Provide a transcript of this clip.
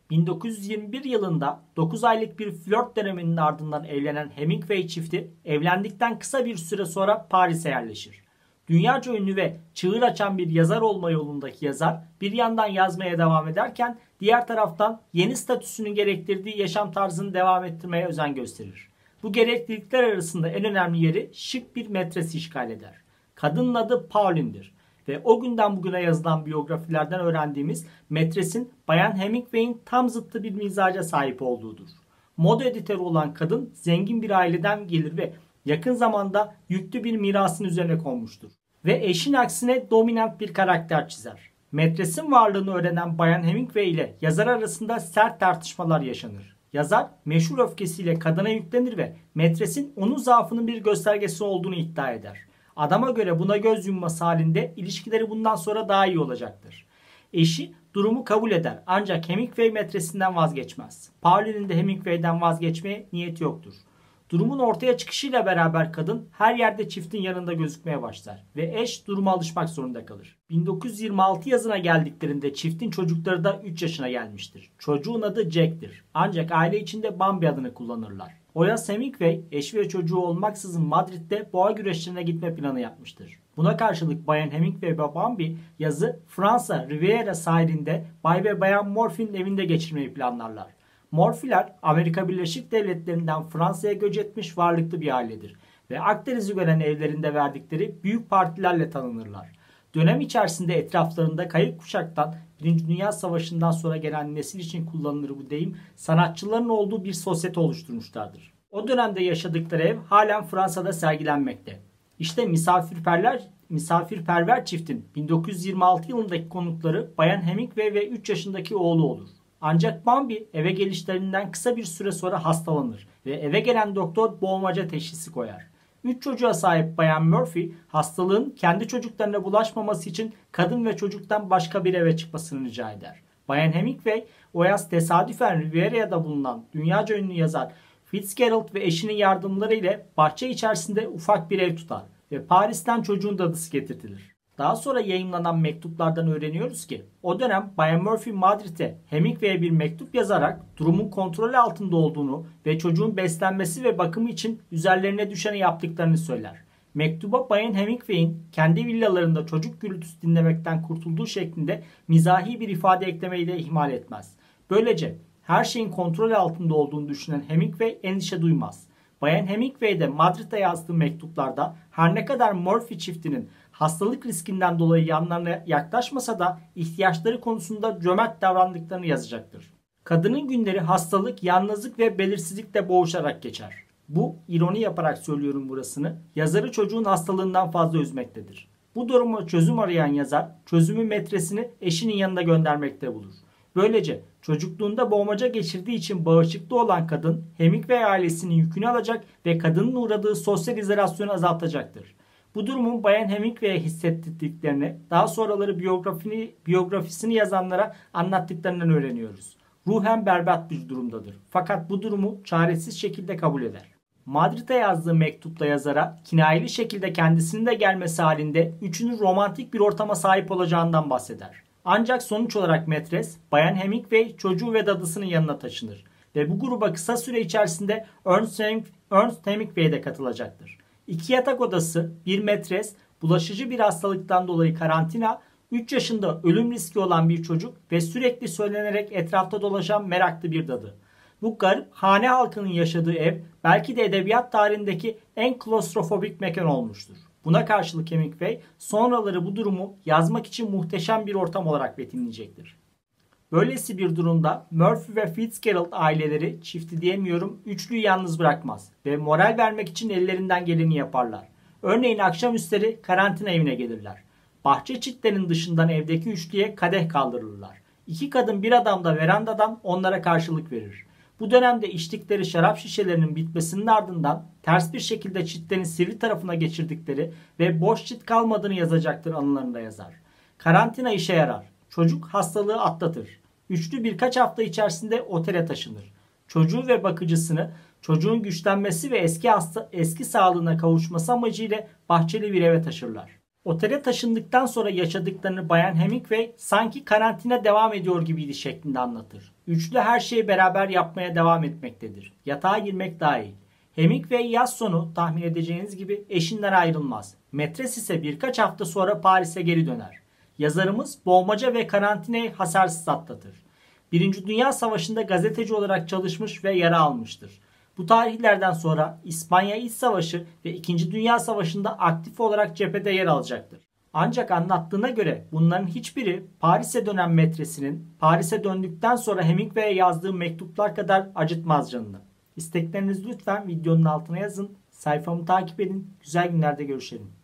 1921 yılında 9 aylık bir flört döneminin ardından evlenen Hemingway çifti evlendikten kısa bir süre sonra Paris'e yerleşir. Dünyaca ünlü ve çığır açan bir yazar olma yolundaki yazar bir yandan yazmaya devam ederken diğer taraftan yeni statüsünün gerektirdiği yaşam tarzını devam ettirmeye özen gösterir. Bu gereklilikler arasında en önemli yeri şık bir metresi işgal eder. Kadının adı Pauline'dir ve o günden bugüne yazılan biyografilerden öğrendiğimiz metresin Bayan Hemingway'in tam zıttı bir mizaca sahip olduğudur. Moda editörü olan kadın zengin bir aileden gelir ve yakın zamanda yüklü bir mirasın üzerine konmuştur. Ve eşin aksine dominant bir karakter çizer. Metresin varlığını öğrenen Bayan Hemingway ile yazar arasında sert tartışmalar yaşanır. Yazar meşhur öfkesiyle kadına yüklenir ve metresin onun zaafının bir göstergesi olduğunu iddia eder. Adama göre buna göz yumması halinde ilişkileri bundan sonra daha iyi olacaktır. Eşi durumu kabul eder ancak Hemingway metresinden vazgeçmez. Pauline'in de Hemingway'den vazgeçmeye niyeti yoktur. Durumun ortaya çıkışıyla beraber kadın her yerde çiftin yanında gözükmeye başlar ve eş duruma alışmak zorunda kalır. 1926 yazına geldiklerinde çiftin çocukları da 3 yaşına gelmiştir. Çocuğun adı Jack'tir. Ancak aile içinde Bambi adını kullanırlar. O yaz Hemingway eşi ve çocuğu olmaksızın Madrid'de boğa güreşlerine gitme planı yapmıştır. Buna karşılık Bayan Hemingway ve Bambi yazı Fransa Riviera sahilinde Bay ve Bayan Morphy'nin evinde geçirmeyi planlarlar. Morphy'ler Amerika Birleşik Devletleri'nden Fransa'ya göç etmiş varlıklı bir ailedir ve Akdeniz'i gören evlerinde verdikleri büyük partilerle tanınırlar. Dönem içerisinde etraflarında kayık kuşaktan Birinci Dünya Savaşı'ndan sonra gelen nesil için kullanılır bu deyim sanatçıların olduğu bir sosyete oluşturmuşlardır. O dönemde yaşadıkları ev halen Fransa'da sergilenmekte. İşte misafirperver çiftin 1926 yılındaki konukları Bayan Hemingway ve 3 yaşındaki oğlu olur. Ancak Bambi eve gelişlerinden kısa bir süre sonra hastalanır ve eve gelen doktor boğmaca teşhisi koyar. 3 çocuğa sahip Bayan Murphy hastalığın kendi çocuklarına bulaşmaması için kadın ve çocuktan başka bir eve çıkmasını rica eder. Bayan Hemingway o yaz tesadüfen Riviera'da bulunan dünyaca ünlü yazar Fitzgerald ve eşinin yardımları ile bahçe içerisinde ufak bir ev tutar ve Paris'ten çocuğun dadısı getirtilir. Daha sonra yayınlanan mektuplardan öğreniyoruz ki o dönem Bayan Murphy Madrid'e Hemingway'e bir mektup yazarak durumun kontrol altında olduğunu ve çocuğun beslenmesi ve bakımı için üzerlerine düşeni yaptıklarını söyler. Mektuba Bayan Hemingway'in kendi villalarında çocuk gürültüsü dinlemekten kurtulduğu şeklinde mizahi bir ifade eklemeyi de ihmal etmez. Böylece her şeyin kontrol altında olduğunu düşünen Hemingway endişe duymaz. Bayan Hemingway de Madrid'e yazdığı mektuplarda her ne kadar Murphy çiftinin hastalık riskinden dolayı yanlarına yaklaşmasa da ihtiyaçları konusunda cömert davrandıklarını yazacaktır. Kadının günleri hastalık, yalnızlık ve belirsizlikle boğuşarak geçer. Bu, ironi yaparak söylüyorum burasını, yazarı çocuğun hastalığından fazla üzmektedir. Bu duruma çözüm arayan yazar, çözümün metresini eşinin yanına göndermekte bulur. Böylece çocukluğunda boğmaca geçirdiği için bağışıklı olan kadın Hemingway ailesinin yükünü alacak ve kadının uğradığı sosyal izolasyonu azaltacaktır. Bu durumun Bayan Hemingway'e hissettirdiklerini daha sonraları biyografisini yazanlara anlattıklarından öğreniyoruz. Ruhen berbat bir durumdadır. Fakat bu durumu çaresiz şekilde kabul eder. Madrid'e yazdığı mektupta yazara kinayeli şekilde kendisinin de gelmesi halinde üçünün romantik bir ortama sahip olacağından bahseder. Ancak sonuç olarak metres, Bayan Hemingway çocuğu ve dadısının yanına taşınır ve bu gruba kısa süre içerisinde Ernest Hemingway de katılacaktır. 2 yatak odası, bir metres, bulaşıcı bir hastalıktan dolayı karantina, 3 yaşında ölüm riski olan bir çocuk ve sürekli söylenerek etrafta dolaşan meraklı bir dadı. Bu garip hane halkının yaşadığı ev belki de edebiyat tarihindeki en klostrofobik mekan olmuştur. Buna karşılık Hemingway sonraları bu durumu yazmak için muhteşem bir ortam olarak betimleyecektir. Böylesi bir durumda Murphy ve Fitzgerald aileleri çifti diyemiyorum üçlüyü yalnız bırakmaz ve moral vermek için ellerinden geleni yaparlar. Örneğin akşamüstleri karantina evine gelirler. Bahçe çitlerinin dışından evdeki üçlüye kadeh kaldırırlar. 2 kadın bir adam da verandadan onlara karşılık verir. Bu dönemde içtikleri şarap şişelerinin bitmesinin ardından ters bir şekilde çitlerin sivri tarafına geçirdikleri ve boş çit kalmadığını yazacaktır anılarında yazar. Karantina işe yarar. Çocuk hastalığı atlatır. Üçlü birkaç hafta içerisinde otele taşınır. Çocuğu ve bakıcısını çocuğun güçlenmesi ve eski sağlığına kavuşması amacıyla bahçeli bir eve taşırlar. Otele taşındıktan sonra yaşadıklarını Bayan Hemingway sanki karantina devam ediyor gibiydi şeklinde anlatır. Üçlü her şeyi beraber yapmaya devam etmektedir. Yatağa girmek dahil. Hemingway yaz sonu tahmin edeceğiniz gibi eşinden ayrılmaz. Metres ise birkaç hafta sonra Paris'e geri döner. Yazarımız boğmaca ve karantinayı hasarsız atlatır. Birinci Dünya Savaşı'nda gazeteci olarak çalışmış ve yara almıştır. Bu tarihlerden sonra İspanya İç Savaşı ve İkinci Dünya Savaşı'nda aktif olarak cephede yer alacaktır. Ancak anlattığına göre bunların hiçbiri Paris'e dönen metresinin Paris'e döndükten sonra Hemingway'e yazdığı mektuplar kadar acıtmaz canını. İsteklerinizi lütfen videonun altına yazın. Sayfamı takip edin. Güzel günlerde görüşelim.